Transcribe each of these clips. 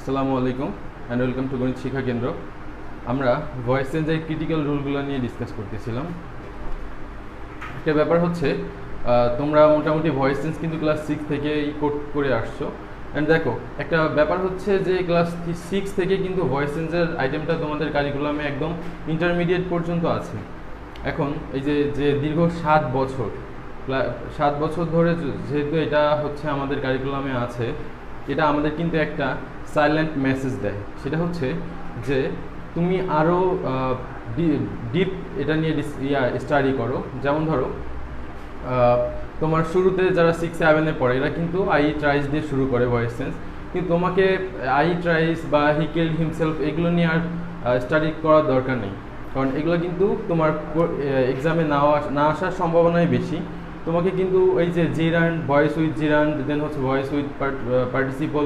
আসসালামু আলাইকুম and welcome to গণিত শিক্ষা কেন্দ্র। আমরা ভয়েস চেঞ্জের ক্রিটিক্যাল রুলগুলো নিয়ে ডিসকাস করতেছিলাম। একটা ব্যাপার হচ্ছে তোমরা মোটামুটি ভয়েস চেঞ্জ কিন্তু ক্লাস 6 থেকেই করে আসছো। অ্যান্ড দেখো, একটা ব্যাপার হচ্ছে যে ক্লাস 6 থেকে কিন্তু ভয়েস চেঞ্জের আইটেমটা তোমাদের কারিকুলামে একদম ইন্টারমিডিয়েট পর্যন্ত আছে। এখন এই যে দীর্ঘ 7 বছর ধরে যেহেতু এটা হচ্ছে আমাদের কারিকুলামে আছে, এটা আমাদের কিন্তু একটা সাইলেন্ট মেসেজ দেয়। সেটা হচ্ছে যে তুমি আরও ডিপ এটা নিয়ে স্টাডি করো। যেমন ধরো, তোমার শুরুতে যারা 6-7-এ পড়ে এরা কিন্তু আই ট্রাইস দিয়ে শুরু করে ভয়েস চেঞ্জ, কিন্তু তোমাকে আই ট্রাইস বা হি কিল্ড হিমসেলফ এগুলো নিয়ে আর স্টাডি করার দরকার নেই, কারণ এগুলো কিন্তু তোমার এক্সামে না আসার সম্ভাবনাই বেশি। তোমাকে কিন্তু এই যে জিরান্ড, ভয়েস উইথ জিরান্ড, দেন হচ্ছে ভয়েস উইথ পার্টিসিপল,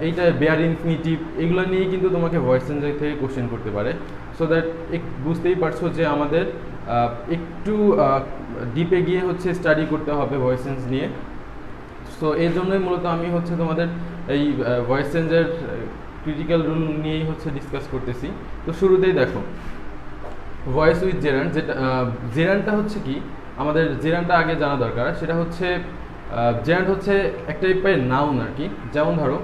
এইটা বেয়ার ইনফিনিটিভ, এগুলো নিয়েই কিন্তু তোমাকে ভয়েস চেঞ্জার থেকে কোশ্চেন করতে পারে। সো দ্যাট বুঝতেই পারছো যে আমাদের একটু ডিপে গিয়ে হচ্ছে স্টাডি করতে হবে ভয়েস চেঞ্জ নিয়ে। সো এই জন্যই মূলত আমি হচ্ছে তোমাদের এই ভয়েস চেঞ্জের ক্রিটিক্যাল রুল নিয়েই হচ্ছে ডিসকাস করতেছি। তো শুরুতেই দেখো, ভয়েস উইথ জেরান্ড, যেটা জেরান্ডটা হচ্ছে কি, আমাদের জেরান্ডটা আগে জানা দরকার। সেটা হচ্ছে জেরান্ড হচ্ছে একটা টাইপের নাউন আর কি। যেমন ধরো,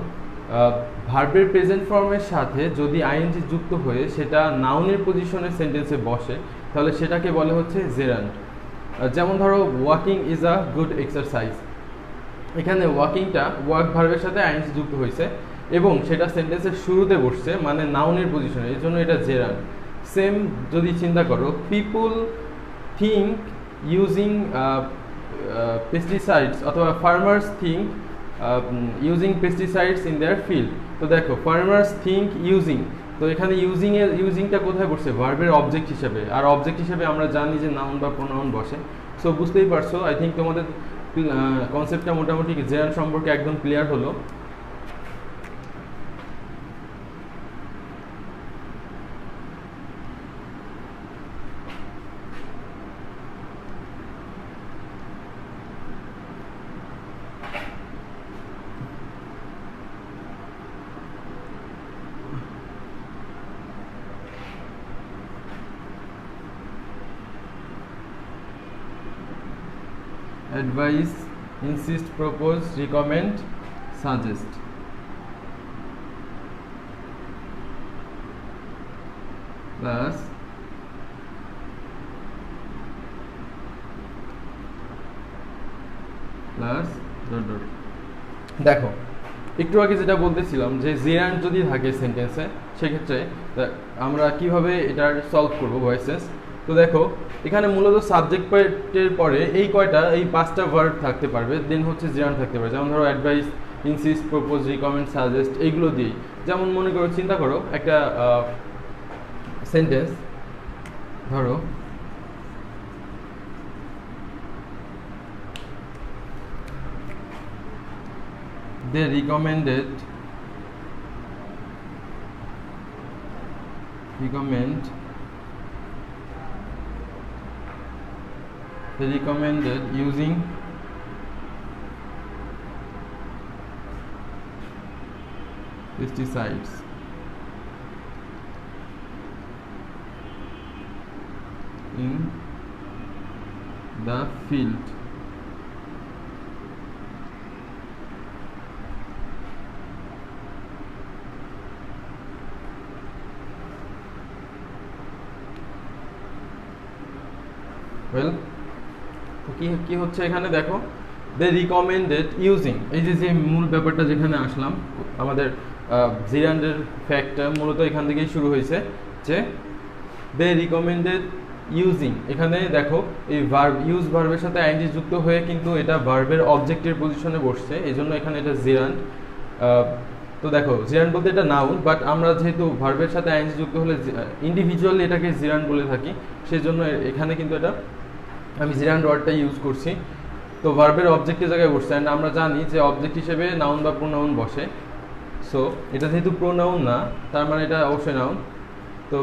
ভার্বের প্রেজেন্ট ফর্মের সাথে যদি আইএনজি যুক্ত হয়ে সেটা নাউনের পজিশনে সেন্টেন্সে বসে, তাহলে সেটাকে বলে হচ্ছে জেরান্ড। যেমন ধরো, walking is a good exercise. এখানে ওয়াকিংটা ওয়ার্ক ভার্বের সাথে আইএনজি যুক্ত হয়েছে এবং সেটা সেন্টেন্সের শুরুতে বসছে, মানে নাউনের পজিশনে, এর জন্য এটা জেরান্ড। সেম যদি চিন্তা করো, পিপুল থিঙ্ক ইউজিং পেস্টিসাইডস, অথবা farmers think using pesticides in their field. তো দেখো, ফার্মার্স থিঙ্ক ইউজিং, তো এখানে ইউজিংটা কোথায় বসছে? ভার্বের অবজেক্ট হিসেবে। আর অবজেক্ট হিসেবে আমরা জানি যে নাউন বা প্রোনাউন বসে। সো বুঝতেই পারছো, আই থিঙ্ক তোমাদের কনসেপ্টটা মোটামুটি জেরান্ড সম্পর্কে একদম ক্লিয়ার হলো। Advice, insist, propose, recommend, suggest. Plus দেখো, একটু আগে যেটা বলতেছিলাম যে জেরান্ড যদি থাকে সেন্টেন্সে, সেক্ষেত্রে আমরা কিভাবে এটার সলভ করবো ভয়েস চেঞ্জ। তো দেখো, এখানে মূলত সাবজেক্ট পার্টের পরে এই 5টা ভার্ব থাকতে পারবে, দেন হচ্ছে জেরান্ড থাকতে পারে। যেমন ধরো, advice, insist, propose, recommend, suggest, এইগুলো দিয়েই। যেমন মনে করো, চিন্তা করো একটা সেন্টেন্স, ধরো they recommend using pesticides in the field. Well, কি হচ্ছে এখানে দেখো, দে রিকমেন্ডেড ইউজিং, এই যে মূল ব্যাপারটা যেখানে আসলাম, আমাদের জিরান্ডের ফ্যাক্টটা মূলত এখান থেকেই শুরু হয়েছে, যে দে রিকমেন্ডেড ইউজিং। এখানে দেখো, এই ইউজ ভার্বের সাথে আইএনজি যুক্ত হয়ে কিন্তু এটা ভার্বের অবজেক্টের পজিশনে বসছে, এই জন্য এখানে এটা জিরান্ড। তো দেখো, জিরান্ড বলতে এটা নাউন, বাট আমরা যেহেতু ভার্বের সাথে আইএনজি যুক্ত হলে ইন্ডিভিজুয়ালি এটাকে জিরান্ড বলে থাকি, সেই জন্য এখানে কিন্তু এটা আমি জিরান্ড ওয়ার্ডটা ইউজ করছি। তো ভার্বের অবজেক্টের জায়গায় বসছে, অ্যান্ড আমরা জানি যে অবজেক্ট হিসেবে নাউন বা প্রোনাউন বসে। সো এটা যেহেতু প্রোনাউন না, তার মানে এটা অবশ্যই নাউন। তো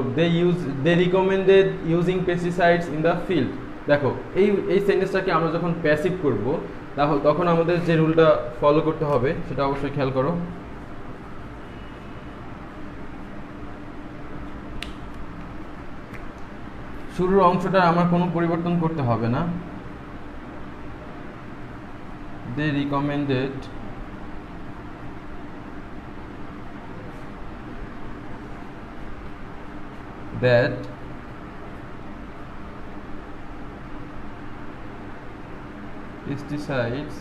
they recommended using pesticides in the field. দেখো, এই সেন্টেন্সটাকে আমরা যখন প্যাসিভ করব, তখন আমাদের যে রুলটা ফলো করতে হবে সেটা অবশ্যই খেয়াল করো। শুরুর অংশটা আমার কোনো পরিবর্তন করতে হবে না। They recommended that pesticides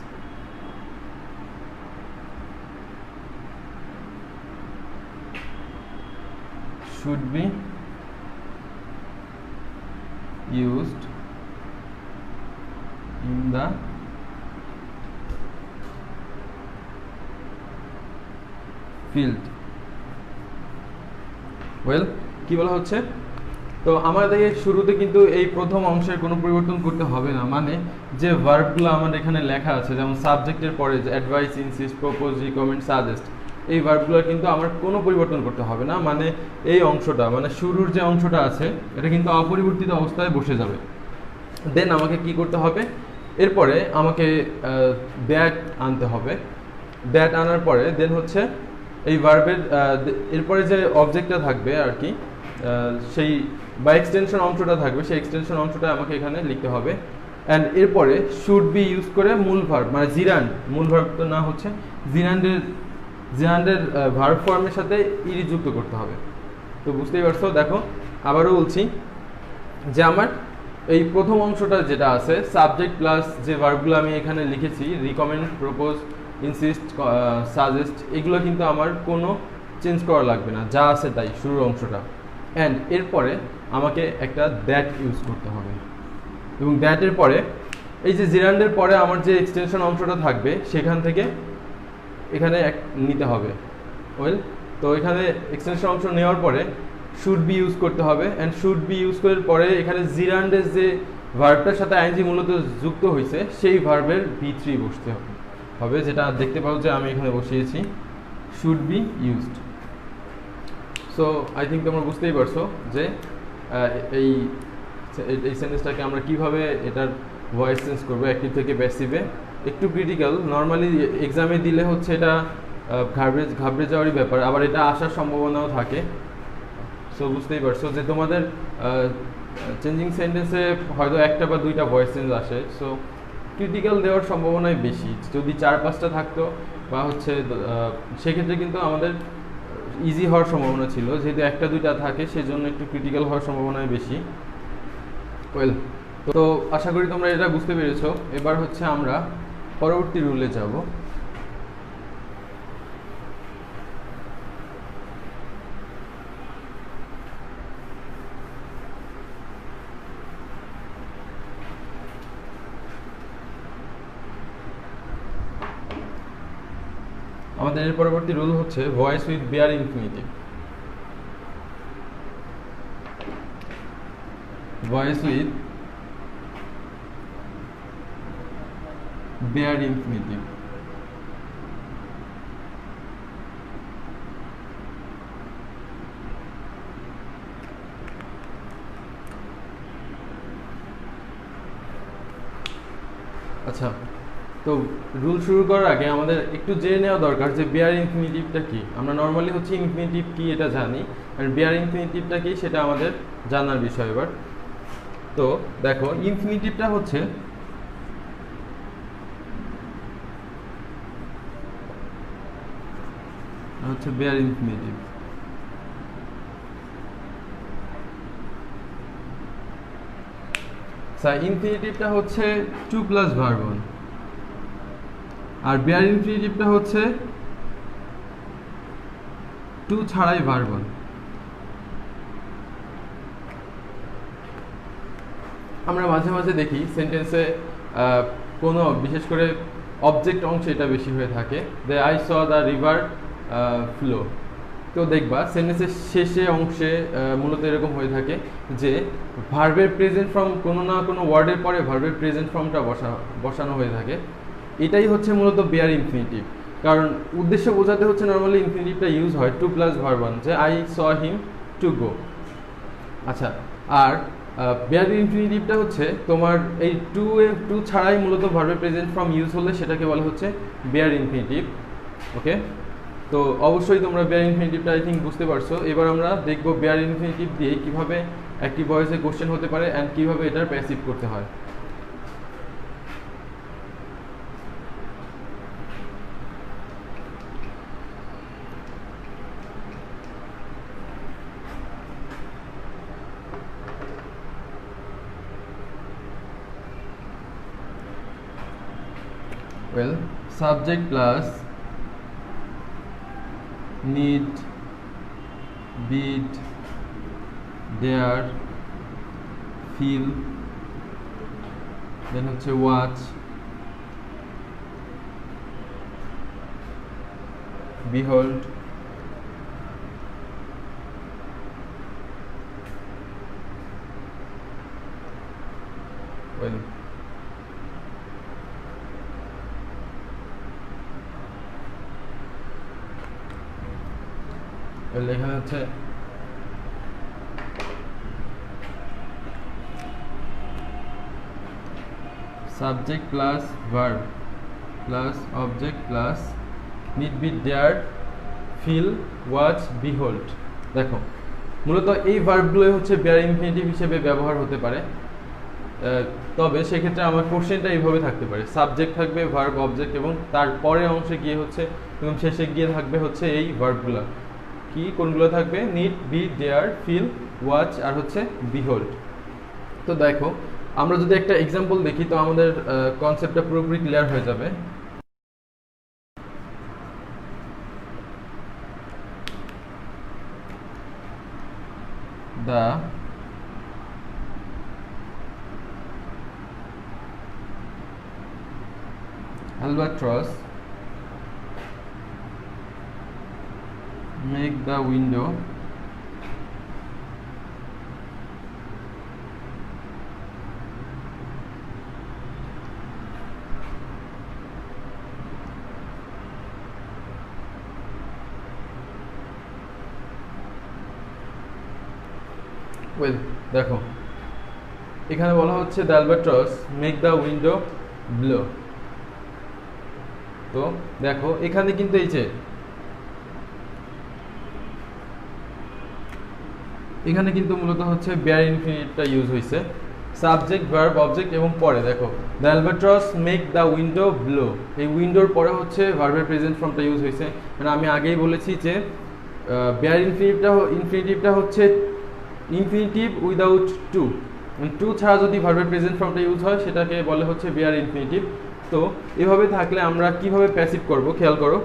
should be used in the field. Well কি বলা হচ্ছে, তো আমাদের শুরুতে কিন্তু এই প্রথম অংশের কোনো পরিবর্তন করতে হবে না, মানে যে ভার্বগুলো আমার এখানে লেখা আছে যেমন সাবজেক্টের পরে যে advice, insist, propose, recommend, suggest, এই ভার্বগুলো কিন্তু আমার কোনো পরিবর্তন করতে হবে না, মানে এই অংশটা মানে শুরুর যে অংশটা আছে এটা কিন্তু অপরিবর্তিত অবস্থায় বসে যাবে। দেন আমাকে কি করতে হবে, এরপরে আমাকে দ্যাট আনতে হবে। দ্যাট আনার পরে দেন হচ্ছে এই ভার্বের এরপরে যে অবজেক্টটা থাকবে আর কি, সেই বা এক্সটেনশন অংশটা থাকবে, সেই এক্সটেনশন অংশটা আমাকে এখানে লিখতে হবে। অ্যান্ড এরপরে শুড বি ইউজ করে মূল ভার্ব মানে জিরান্ড, মূল ভার্ব তো না হচ্ছে জিরান্ডের ভার্ব ফর্মের সাথে ইরি যুক্ত করতে হবে। তো বুঝতেই পারছো, দেখো আবারও বলছি যে আমার এই প্রথম অংশটা যেটা আছে সাবজেক্ট প্লাস যে ভার্বগুলো আমি এখানে লিখেছি রিকমেন্ড, প্রপোজ, ইনসিস্ট, সাজেস্ট, এগুলো কিন্তু আমার কোনো চেঞ্জ করা লাগবে না, যা আছে তাই শুরুর অংশটা। অ্যান্ড এরপরে আমাকে একটা দ্যাট ইউজ করতে হবে, এবং দ্যাটের পরে এই যে জিরান্ডের পরে আমার যে এক্সটেনশন অংশটা থাকবে সেখান থেকে এখানে নিতে হবে। ওয়েল, তো এখানে এক্সটেনশন অংশ নেওয়ার পরে শুড বি ইউজ করতে হবে। অ্যান্ড শুড বি ইউজ করার পরে এখানে জিরান্ডের যে ভার্বটার সাথে আইএনজি মূলত যুক্ত হয়েছে সেই ভার্বের V3 বসতে হবে, যেটা দেখতে পাও যে আমি এখানে বসিয়েছি should be used. So I think তোমরা বুঝতেই পারছো যে এই সেন্টেন্সটাকে আমরা কিভাবে এটার ভয়েস চেঞ্জ করবো অ্যাক্টিভ থেকে প্যাসিভে। একটু ক্রিটিক্যাল, নর্মালি এক্সামে দিলে হচ্ছে এটা ঘাবড়ে যাওয়ারই ব্যাপার, আবার এটা আসার সম্ভাবনাও থাকে। সো বুঝতেই পারছো যে তোমাদের চেঞ্জিং সেন্টেন্সে হয়তো একটা বা দুইটা ভয়েস চেঞ্জ আসে, সো ক্রিটিক্যাল দেওয়ার সম্ভাবনাই বেশি। যদি 4-5টা থাকতো বা হচ্ছে সেক্ষেত্রে কিন্তু আমাদের ইজি হওয়ার সম্ভাবনা ছিল, যেহেতু 1-2টা থাকে সেজন্য একটু ক্রিটিক্যাল হওয়ার সম্ভাবনাই বেশি। ওয়েল, তো আশা করি তোমরা এটা বুঝতে পেরেছো। এবার হচ্ছে আমরা পরবর্তী রুলে যাব। আমাদের এর পরবর্তী রুল হচ্ছে voice with bare infinitive. Voice with bare infinitive. আচ্ছা, তো রুল শুরু করার আগে আমাদের একটু জেনে নেওয়া দরকার যে বেয়ার ইনফিনিটিভটা কি। আমরা নর্মালি হচ্ছে ইনফিনিটিভ কি এটা জানি, আর বেয়ার ইনফিনিটিভটা কি সেটা আমাদের জানার বিষয়। এবার তো দেখো, ইনফিনিটিভটা হচ্ছে বেয়ার ইনফিনিটিভ। ইনফিনিটিভটা হচ্ছে 2 প্লাস ভার্ব 1, আর বেয়ার ইনফিনিটিভটা হচ্ছে 2 ছাড়াই ভার্ব 1। আমরা মাঝে মাঝে দেখি সেন্টেন্সে কোনো বিশেষ করে অবজেক্ট অংশে এটা বেশি হয়ে থাকে, যে I saw the river flow. তো দেখবা সেন্টেন্সের শেষে অংশে মূলত এরকম হয়ে থাকে যে ভার্বের প্রেজেন্ট ফর্ম কোনো না কোনো ওয়ার্ডের পরে ভার্বের প্রেজেন্ট ফর্মটা বসানো হয়ে থাকে। এটাই হচ্ছে মূলত বেয়ার ইনফিনিটিভ, কারণ উদ্দেশ্য বোঝাতে হচ্ছে নর্মালি ইনফিনিটিভটা ইউজ হয় 2 প্লাস ভার্ব 1, যে I saw him to go. আচ্ছা, আর বেয়ার ইনফিনিটিভটা হচ্ছে তোমার এই টু ছাড়াই মূলত ভার্বের প্রেজেন্ট ফর্ম ইউজ হলে সেটাকে বলা হচ্ছে বেয়ার ইনফিনিটিভ। ওকে, তো অবশ্যই তোমরা বেয়ার ইনফিনিটিভটা আই থিঙ্ক বুঝতে পারছো। এবার আমরা দেখব বেয়ার ইনফিনিটিভ দিয়ে কিভাবে অ্যাক্টিভ ভয়েসে কোশ্চেন হতে পারে অ্যান্ড কিভাবে এটার প্যাসিভ করতে হয়। Well, subject plus need, bid, dare, feel, then হচ্ছে watch, behold, well, এখানে হচ্ছে subject plus verb plus object plus need, be, dare, feel, watch, behold. দেখো মূলত এই ভার্বগুলোই হচ্ছে বেয়ার ইনফিনিটিভ হিসেবে ব্যবহার হতে পারে। তবে সেক্ষেত্রে আমার কোশ্চেনটা এইভাবে থাকতে পারে, সাবজেক্ট থাকবে, ভার্ব, অবজেক্ট এবং তার পরের অংশে গিয়ে হচ্ছে এবং শেষে গিয়ে থাকবে হচ্ছে এই ভার্বগুলো। কি কোনগুলো থাকবে? Need, be, dare, feel, watch আর হচ্ছে বিহোল্ড। তো দেখো আমরা যদি একটা এক্সাম্পল দেখি তো আমাদের কনসেপ্টটা পুরোপুরি ক্লিয়ার হয়ে যাবে। The albatross make the window well, দেখো এখানে বলা হচ্ছে the albatross make the window blow। তো দেখো এখানে কিন্তু এই যে এখানে কিন্তু মূলত হচ্ছে বেয়ার ইনফিনিটিভটা ইউজ হয়েছে, সাবজেক্ট, ভার্ব, অবজেক্ট এবং পরে দেখো the albatross make the window blow, এই উইন্ডোর পরে হচ্ছে ভার্বের প্রেজেন্ট ফর্মটা ইউজ হয়েছে। মানে আমি আগেই বলেছি যে বেয়ার ইনফিনিটিভটা হচ্ছে ইনফিনিটিভ উইদাউট টু, টু ছাড়া যদি ভার্বের প্রেজেন্ট ফর্মটা ইউজ হয় সেটাকে বলে হচ্ছে বেয়ার ইনফিনিটিভ। তো এভাবে থাকলে আমরা কিভাবে প্যাসিভ করব খেয়াল করো।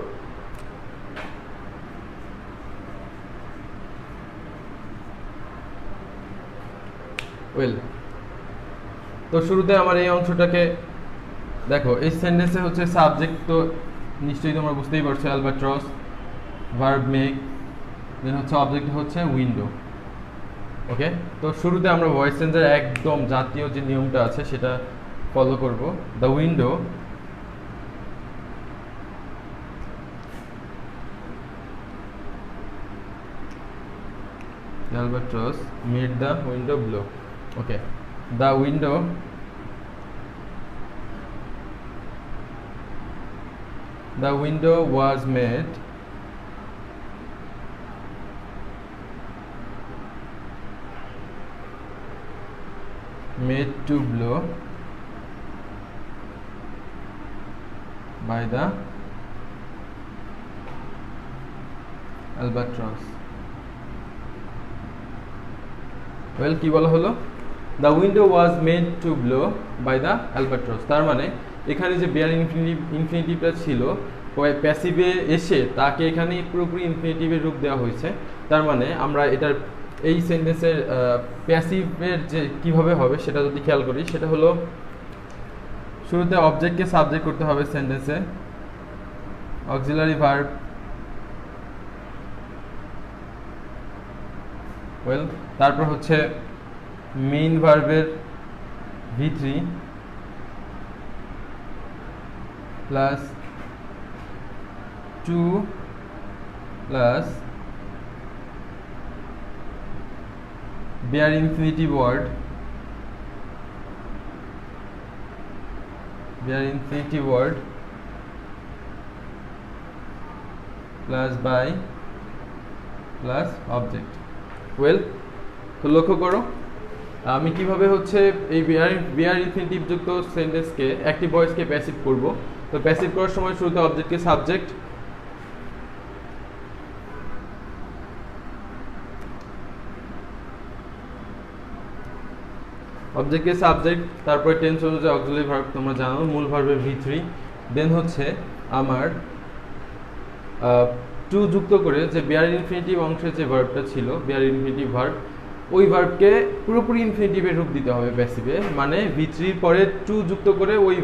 ওয়েল, তো শুরুতে আমার এই অংশটাকে দেখো, এই সেন্টেন্সে হচ্ছে সাবজেক্ট তো নিশ্চয়ই তোমরা বুঝতেই পারছো, অ্যালবাট্রস, ভার্ব মেক, দেন হচ্ছে অবজেক্ট হচ্ছে উইন্ডো। ওকে, তো শুরুতে আমরা ভয়েস চেঞ্জের একদম জাতীয় যে নিয়মটা আছে সেটা ফলো করব। The window albatross made the window blow. Okay, the window was made to blow by the albatross. Well, কি বলা হলো? The window was made to blow by the albatross. তার মানে এখানে যে বেয়ার ইনফিনিটিভটা ছিল প্যাসিভে এসে তাকে এখানে পুরোপুরি ইনফিনিটিভের রূপ দেওয়া হয়েছে। তার মানে আমরা এটার এই সেন্টেন্সের প্যাসিভের যে কিভাবে হবে সেটা যদি খেয়াল করি, সেটা হলো শুরুতে অবজেক্টকে সাবজেক্ট করতে হবে সেন্টেন্সে, অক্সিলারি ভার্ব, ওয়েল, তারপর হচ্ছে মেইন ভার্বের V3 plus 2 plus bare infinitive word, plus by plus object. Well, তো লক্ষ্য করো আমি কিভাবে হচ্ছে এই বিআর ইনফিনিটিভ যুক্ত সেন্টেন্সকে অ্যাক্টিভ ভয়েসকে প্যাসিভ করব। তো প্যাসিভ করার সময় শুরুতে অবজেক্টকে সাবজেক্ট, অবজেক্টকে সাবজেক্ট, তারপরে টেন্স অনুযায়ী অক্সিলারি ভার্ব তোমরা জানো, মূল ভার্বের V3, দেন হচ্ছে আমার টু যুক্ত করে যে বিআর ইনফিনিটিভ অংশের যে ভার্বটা ছিল বিআর ইনফিনিটিভ ভার্ব, ওই ভার্বকে পুরোপুরি ইনফিনিটিভে রূপ দিতে হবে প্যাসিভে, মানে V3 পরে টু যুক্ত করে ওই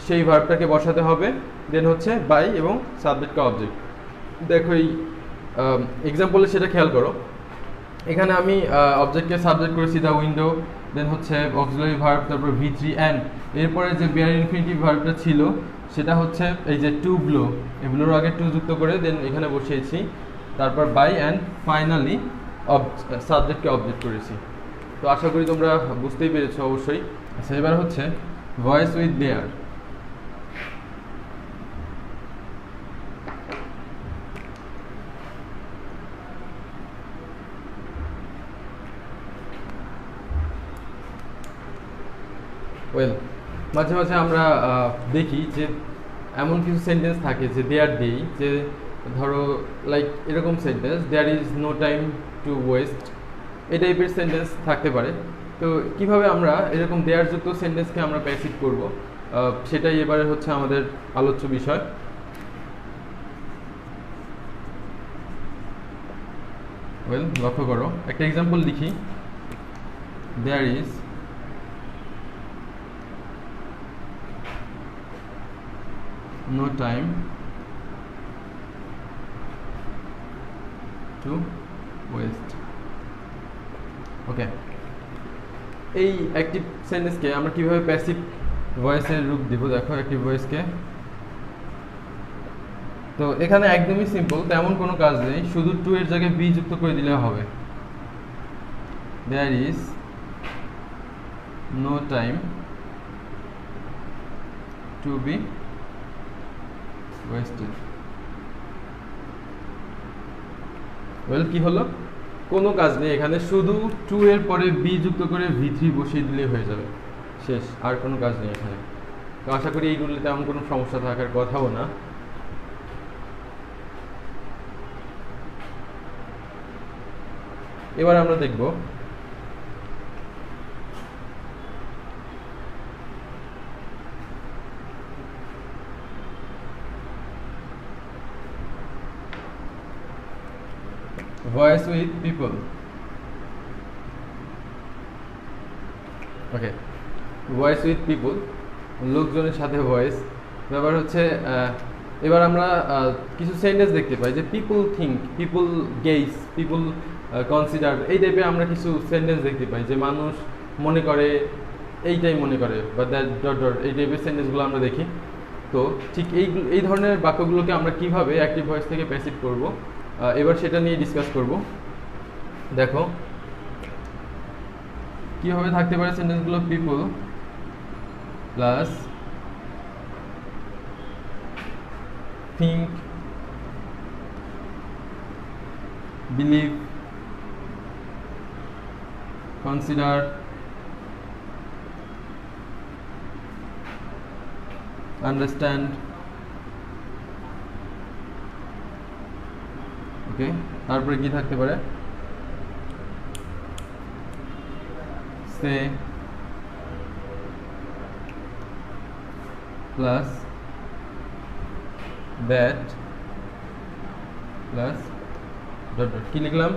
সেই ভার্বটাকে বসাতে হবে, দেন হচ্ছে বাই এবং সাবজেক্টকে অবজেক্ট। দেখো এই এক্সাম্পলে সেটা খেয়াল করো, এখানে আমি অবজেক্টকে সাবজেক্ট করেছি দ্য উইন্ডো, দেন হচ্ছে অক্সিলারি ভার্ব, তারপর V3 অ্যান্ড এরপরে যে বিআর ইনফিনিটিভ ভার্বটা ছিল সেটা হচ্ছে এই যে টু ব্লো, এগুলোর আগে টু যুক্ত করে দেন এখানে বসিয়েছি, তারপর বাই অ্যান্ড ফাইনালি সাবজেক্টকে অবজেক্ট করেছি। তো আশা করি তোমরা বুঝতেই পেরেছো অবশ্যই। আচ্ছা, এবার হচ্ছে ভয়েস উইথ দেয়ার। ওয়েল, মাঝে মাঝে আমরা দেখি যে এমন কিছু সেন্টেন্স থাকে যে দেয়ার দেই, যে ধরো লাইক এরকম sentence, there is no time to waste, এই টাইপের সেন্টেন্স থাকতে পারে। তো কিভাবে আমরা এরকম দেয়ার যুক্ত সেন্টেন্সকে আমরা প্যাসিভ করব, সেটাই এবারে হচ্ছে আমাদের আলোচ্য বিষয়। ওয়েল, লক্ষ্য করো একটা এক্সাম্পল লিখি, there is no time to waste. Okay, এই অ্যাক্টিভ সেন্টেন্সকে আমরা কিভাবে প্যাসিভ ভয়েসের রূপ দিব, দেখো অ্যাক্টিভ ভয়েসকে। তো এখানে একদমই সিম্পল, তেমন কোনো কাজ নেই, শুধু টু এর জায়গায় বি যুক্ত করে দিলে হবে। There is no time to be wasted. Well, কি হলো, কোনো কাজ নেই এখানে, শুধু টু এর পরে বি যুক্ত করে V3 বসিয়ে দিলেই হয়ে যাবে, শেষ, আর কোনো কাজ নেই এখানে। তো আশা করি এইগুলোতে তেমন কোনো সমস্যা থাকার কথাও না। এবার আমরা দেখব voice with people. Okay, voice with people, লোকজনের সাথে ভয়েস। ব্যাপার হচ্ছে এবার আমরা কিছু সেন্টেন্স দেখতে পাই যে people think, people gauge, people consider, এই টাইপের আমরা কিছু সেন্টেন্স দেখতে পাই যে মানুষ মনে করে, এইটাই মনে করে, বা দ্যাট ডট ডট, এই টাইপের সেন্টেন্সগুলো আমরা দেখি। তো ঠিক এই ধরনের বাক্যগুলোকে আমরা কিভাবে অ্যাক্টিভ ভয়েস থেকে প্যাসিভ করব, এবার সেটা নিয়ে ডিসকাস করব। দেখো কিভাবে থাকতে পারে সেন্টেন্সগুলো, people plus think, believe, consider, understand. Okay, তারপরে কি থাকতে পারে, say plus that plus dot dot. কি লিখলাম,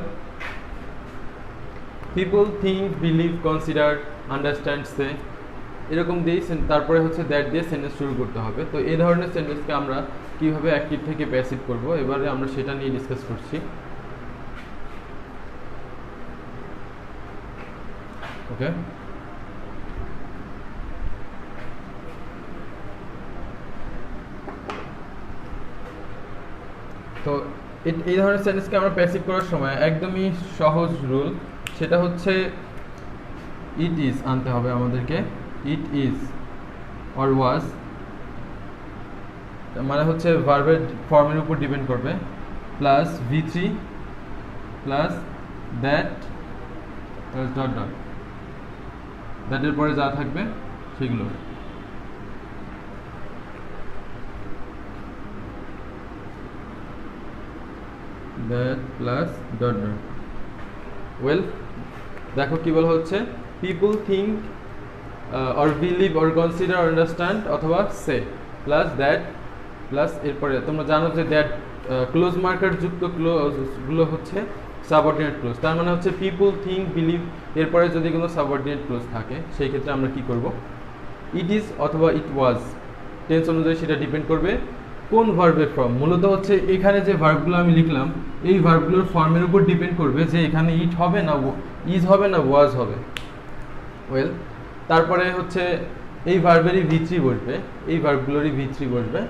people think, believe, consider, understand, say, এরকম দিয়েই তারপরে হচ্ছে দ্যাট দিয়ে সেন্টেন্স শুরু করতে হবে। তো এই ধরনের সেন্টেন্সকে আমরা কিভাবে অ্যাক্টিভ থেকে প্যাসিভ করব, এবারে আমরা সেটা নিয়ে ডিসকাস করছি। ওকে, তো এই ধরনের সেন্টেন্সকে আমরা প্যাসিভ করার সময় একদমই সহজ রুল, সেটা হচ্ছে ইট ইজ আনতে হবে আমাদেরকে। ইট ইজ অর ওয়াজ মানে হচ্ছে ভার্বের ফর্মের উপর ডিপেন্ড করবে, plus V3 plus that plus dot dot, দ্যাটের পরে যা থাকবে সেগুলো। That plus dot dot. Well, দেখো কি বলা হচ্ছে, people think or believe or consider understand অথবা সে প্লাস দ্যাট প্লাস এরপরে তোমরা জানো যে দ্যাট ক্লোজ মার্কার যুক্ত ক্লোজগুলো হচ্ছে সাবঅর্ডিনেট ক্লোজ। তার মানে হচ্ছে পিপল থিঙ্ক বিলিভ এরপরে যদি কোনো সাবঅর্ডিনেট ক্লোজ থাকে সেই ক্ষেত্রে আমরা কি করব, ইট ইজ অথবা ইট ওয়াজ টেন্স অনুযায়ী সেটা ডিপেন্ড করবে কোন ভার্বের ফর্ম। মূলত হচ্ছে এখানে যে ভার্বগুলো আমি লিখলাম এই ভার্বগুলোর ফর্মের উপর ডিপেন্ড করবে যে এখানে ইট হবে না ইজ হবে না ওয়াজ হবে। ওয়েল, তারপরে হচ্ছে এই ভার্বেরই V3 বসবে, এই ভার্বগুলোরই V3 বসবে,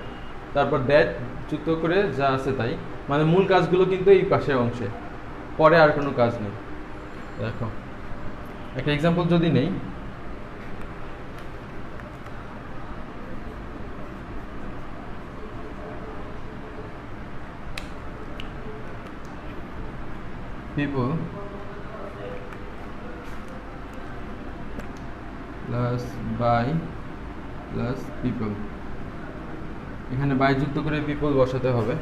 তারপর দ্যাট যুক্ত করে যা আছে তাই, মানে মূল কাজগুলো কিন্তু এই পাশের অংশে, পরে আর কোনো কাজ নেই। দেখো একটা এক্সাম্পল যদি নেই, people plus by plus people, এখানে বাই যুক্ত করে পিপল বসাতে হবে।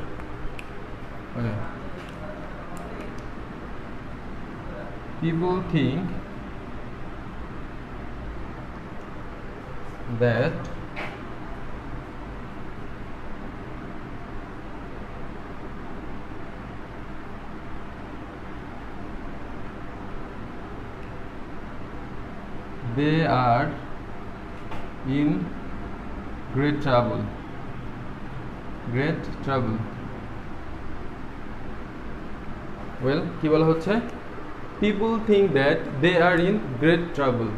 People think that they are in great trouble. Well, কি বলা হচ্ছে, people think that they are in great trouble।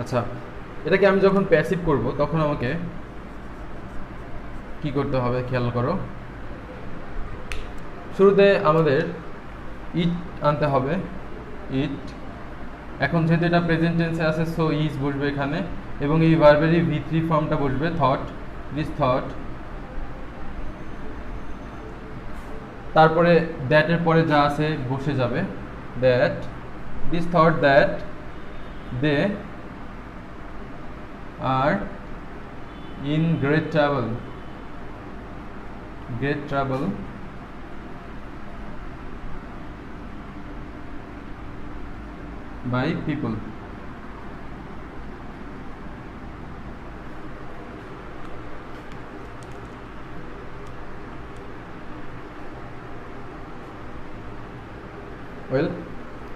আচ্ছা, এটাকে আমি যখন প্যাসিভ করব তখন আমাকে কি করতে হবে খেয়াল করো। শুরুতে আমাদের ইট আনতে হবে, ইট। এখন যেহেতু এটা প্রেজেন্ট টেন্সে আছে সো ইজ বসবে এখানে, এবং এই ভার্বেরই V3 ফর্মটা বসবে থট, দিস থট। তারপরে দ্যাটের পরে যা আছে বসে যাবে, that this thought that they are in great trouble by people। Well,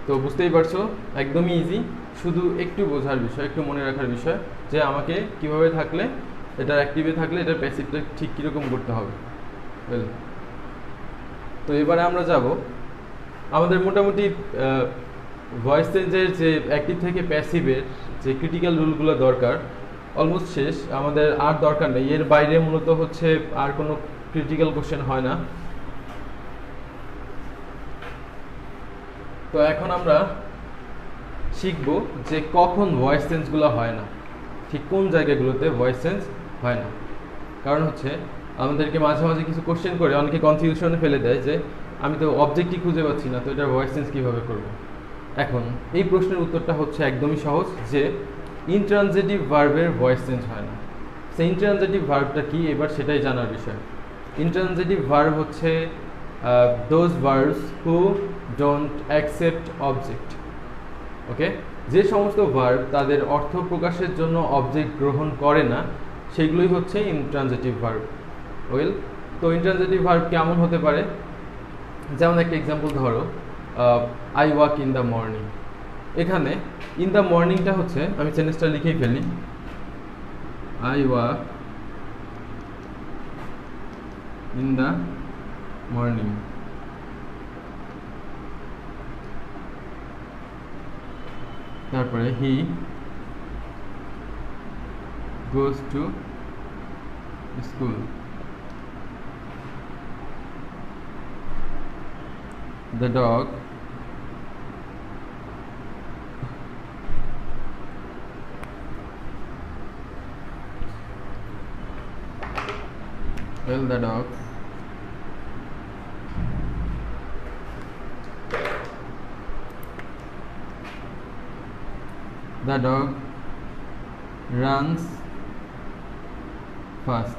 তো বুঝতেই পারছো একদমই ইজি, শুধু একটু বোঝার বিষয়, একটু মনে রাখার বিষয় যে আমাকে কিভাবে থাকলে এটা অ্যাক্টিভে থাকলে এটার প্যাসিভটা ঠিক কীরকম করতে হবে। ওয়েল, তো এবারে আমরা যাব আমাদের মোটামুটি ভয়েস চেঞ্জের যে অ্যাক্টিভ থেকে প্যাসিভের যে ক্রিটিক্যাল রুলগুলো দরকার অলমোস্ট শেষ, আমাদের আর দরকার নেই। এর বাইরে মূলত হচ্ছে আর কোনো ক্রিটিক্যাল কোশ্চেন হয় না। তো এখন আমরা শিখব যে কখন ভয়েস চেঞ্জগুলো হয় না, ঠিক কোন জায়গাগুলোতে ভয়েস চেঞ্জ হয় না। কারণ হচ্ছে আমাদেরকে মাঝে মাঝে কিছু কোশ্চেন করে অনেকে কনফিউশনে ফেলে দেয় যে আমি তো অবজেক্টই খুঁজে পাচ্ছি না, তো এটার ভয়েস চেঞ্জ কীভাবে করব। এখন এই প্রশ্নের উত্তরটা হচ্ছে একদমই সহজ, যে ইনট্রানজিটিভ ভার্বের ভয়েস চেঞ্জ হয় না। সেই ইনট্রানজিটিভ ভার্বটা কি এবার সেটাই জানার বিষয়। ইনট্রানজিটিভ ভার্ব হচ্ছে those verbs who don't accept object. Okay, যে সমস্ত ভার্ব তাদের অর্থ প্রকাশের জন্য অবজেক্ট গ্রহণ করে না সেগুলোই হচ্ছে ইনট্রানজিটিভ ভার্ব। ওয়েল, তো ইনট্রানজিটিভ ভার্ব কেমন হতে পারে, যেমন একটা এক্সাম্পল ধরো, I walk in the morning. এখানে ইন দ্য মর্নিংটা হচ্ছে, আমি সেন্টেন্সটা লিখেই ফেলি, I walk in the morning. তারপরে he goes to school. The dog example, the dog runs fast.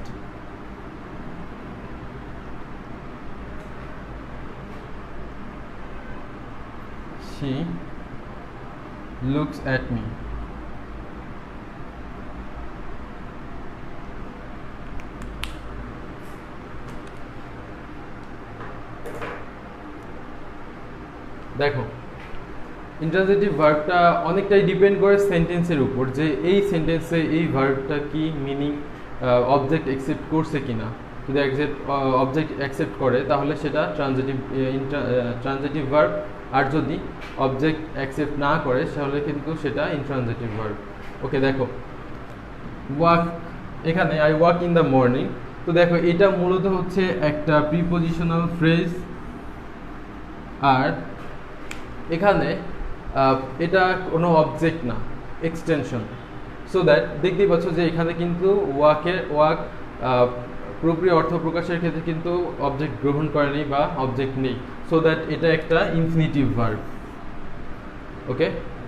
She looks at me. দেখো ইন্ট্রানজিটিভ ভার্বটা অনেকটাই ডিপেন্ড করে সেন্টেন্সের উপর, যে এই সেন্টেন্সে এই ভার্বটা কি মিনিং অবজেক্ট অ্যাকসেপ্ট করছে কিনা। যদি অবজেক্ট অ্যাকসেপ্ট করে তাহলে সেটা ট্রানজিটিভ ভার্ব, আর যদি অবজেক্ট অ্যাকসেপ্ট না করে তাহলে কিন্তু সেটা ইন্ট্রানজিটিভ ভার্ব। ওকে, দেখো ওয়াক, এখানে I walk in the morning. তো দেখো এটা মূলত হচ্ছে একটা প্রিপজিশনাল ফ্রেজ, আর এখানে এটা কোনো অবজেক্ট না, এক্সটেনশন। সো দ্যাট দেখতেই পাচ্ছ যে এখানে কিন্তু ওয়াক পুরোপুরি অর্থ প্রকাশের ক্ষেত্রে কিন্তু অবজেক্ট গ্রহণ করেনি বা অবজেক্ট নেই। সো দ্যাট এটা একটা ইনফিনিটিভ ভার্ব। ওকে,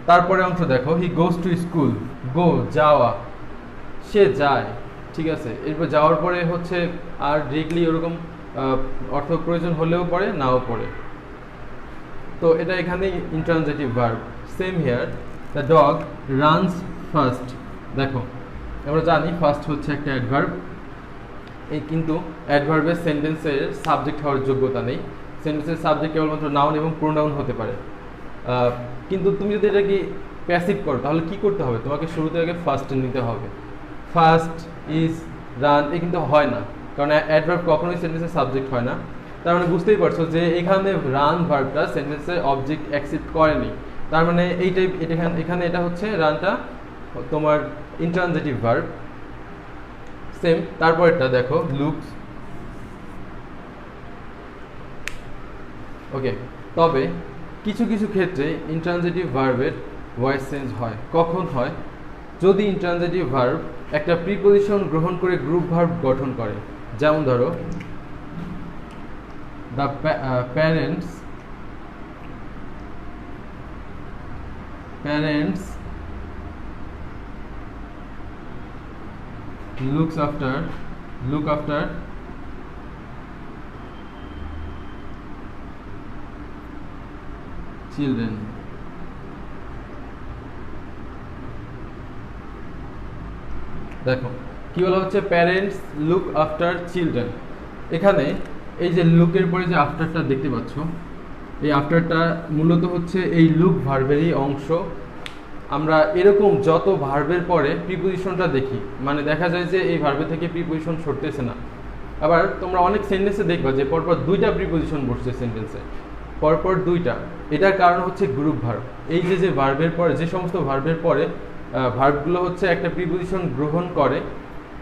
তারপরে অংশ দেখো, হি গোজ টু স্কুল। গো যাওয়া, সে যায়, ঠিক আছে। এরপর যাওয়ার পরে হচ্ছে আর ডিরেক্টলি ওরকম অর্থ প্রয়োজন হলেও পড়ে, নাও পড়ে। তো এটা এখানে intransitive verb. Same here, the dog runs first. দেখো আমরা জানি ফার্স্ট হচ্ছে একটা অ্যাডভার্ব, এই কিন্তু অ্যাডভার্বের সেন্টেন্সের সাবজেক্ট হওয়ার যোগ্যতা নেই। সেন্টেন্সের সাবজেক্ট কেবলমাত্র নাউন এবং প্রোনাউন হতে পারে। কিন্তু তুমি যদি এটাকে প্যাসিভ করো তাহলে কি করতে হবে, তোমাকে শুরুতে আগে ফার্স্ট নিতে হবে। ফার্স্ট, ইজ, রান এ কিন্তু হয় না, কারণ অ্যাডভার্ব কখনোই সেন্টেন্সের সাবজেক্ট হয় না। তার মানে বুঝতেই পারছো যে এখানে রান ভার্বটা সেন্টেন্সের অবজেক্ট অ্যাকসেপ্ট করেনি। তার মানে এইটাই এখানে এটা হচ্ছে রানটা তোমার ইন্ট্রানজিটিভ ভার্ব। সেম তারপরটা দেখো, লুকস। ওকে, তবে কিছু কিছু ক্ষেত্রে ইন্ট্রানজিটিভ ভার্বের ভয়েস চেঞ্জ হয়। কখন হয়? যদি ইন্ট্রানজিটিভ ভার্ব একটা প্রিপজিশন গ্রহণ করে গ্রুপ ভার্ব গঠন করে। যেমন ধরো, the parents look after children. দেখো কি বলা হচ্ছে, প্যারেন্টস লুক আফটার চিলড্রেন। এখানে এই যে লুকের পরে যে আফটারটা দেখতে পাচ্ছ, এই আফটারটা মূলত হচ্ছে এই লুক ভার্বেরই অংশ। আমরা এরকম যত ভার্বের পরে প্রিপজিশনটা দেখি, মানে দেখা যায় যে এই ভার্বের থেকে প্রিপজিশন সরতেছে না। আবার তোমরা অনেক সেন্টেন্সে দেখবা যে পরপর দুইটা প্রিপজিশন বসছে সেন্টেন্সে, পরপর দুইটা। এটার কারণ হচ্ছে গ্রুপ ভার্ব। এই যে ভার্বের পরে, যে সমস্ত ভার্বের পরে ভার্বগুলো হচ্ছে একটা প্রিপজিশন গ্রহণ করে,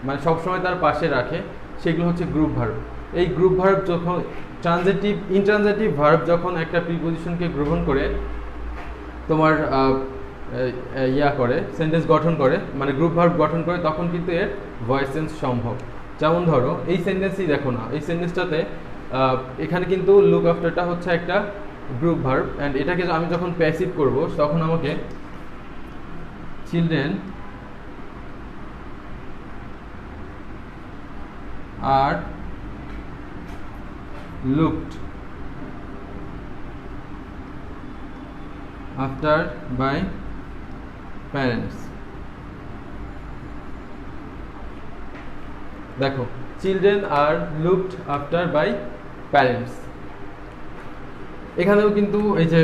মানে সবসময় তার পাশে রাখে, সেগুলো হচ্ছে গ্রুপ ভার্ব। এই গ্রুপ ভার্ব যখন ইন্ট্রানজিটিভ ভার্ব যখন একটা প্রিপজিশনকে গ্রহণ করে তোমার করে সেন্টেন্স গঠন করে, মানে গ্রুপ ভার্ব গঠন করে, তখন কিন্তু এর ভয়েস চেঞ্জ সম্ভব। যেমন ধরো এই সেন্টেন্সই দেখো না, এই সেন্টেন্সটাতে এখানে কিন্তু লুক আফটারটা হচ্ছে একটা গ্রুপ ভার্ব, অ্যান্ড এটাকে আমি যখন প্যাসিভ করব তখন আমাকে children are looked after by parents. দেখো children are looked after by parents, এখানেও কিন্তু এই যে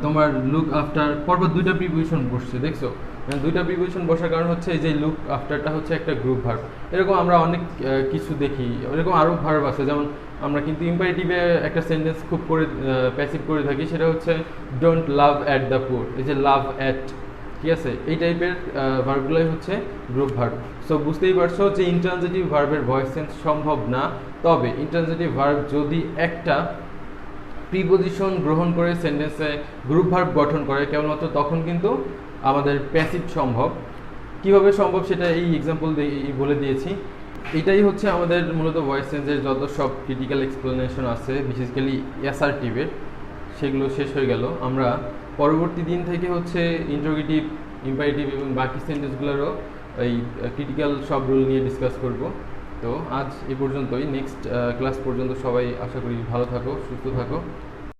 তোমার লুক আফটার পরপর দুইটা প্রিপজিশন বসছে, দেখছো? মানে দুইটা প্রিপজিশন বসার কারণ হচ্ছে এই যে লুক আফটারটা হচ্ছে একটা গ্রুপ ভার্ব। এরকম আমরা অনেক কিছু দেখি, এরকম আরও ভার্ব আছে। যেমন আমরা কিন্তু ইম্পারেটিভে একটা সেন্টেন্স খুব করে প্যাসিভ করে থাকি, সেটা হচ্ছে don't love at the poor. এই যে লাভ অ্যাট, ঠিক আছে, এই টাইপের ভার্বগুলোই হচ্ছে গ্রুপ ভার্ব। সো বুঝতেই পারছো যে ইন্ট্রানজিটিভ ভার্বের ভয়েস চেঞ্জ সম্ভব না। তবে ইন্ট্রানজিটিভ ভার্ব যদি একটা প্রিপজিশন গ্রহণ করে সেন্টেন্সে গ্রুপ ভার্ব গঠন করে কেবলমাত্র তখন কিন্তু আমাদের প্যাসিভ সম্ভব। কিভাবে সম্ভব সেটা এই এক্সাম্পল বলে দিয়েছি। এটাই হচ্ছে আমাদের মূলত ভয়েস চেঞ্জের যত সব ক্রিটিক্যাল এক্সপ্লেনেশন আছে, বেসিক্যালি অ্যাসার্টিভের, সেগুলো শেষ হয়ে গেল। আমরা পরবর্তী দিন থেকে হচ্ছে ইন্ট্রোগেটিভ, ইম্পারেটিভ এবং বাকি সেন্টেন্সগুলোরও এই ক্রিটিক্যাল সব রুল নিয়ে ডিসকাস করব। তো আজ এ পর্যন্তই। নেক্সট ক্লাস পর্যন্ত সবাই আশা করি ভালো থাকো, সুস্থ থাকো।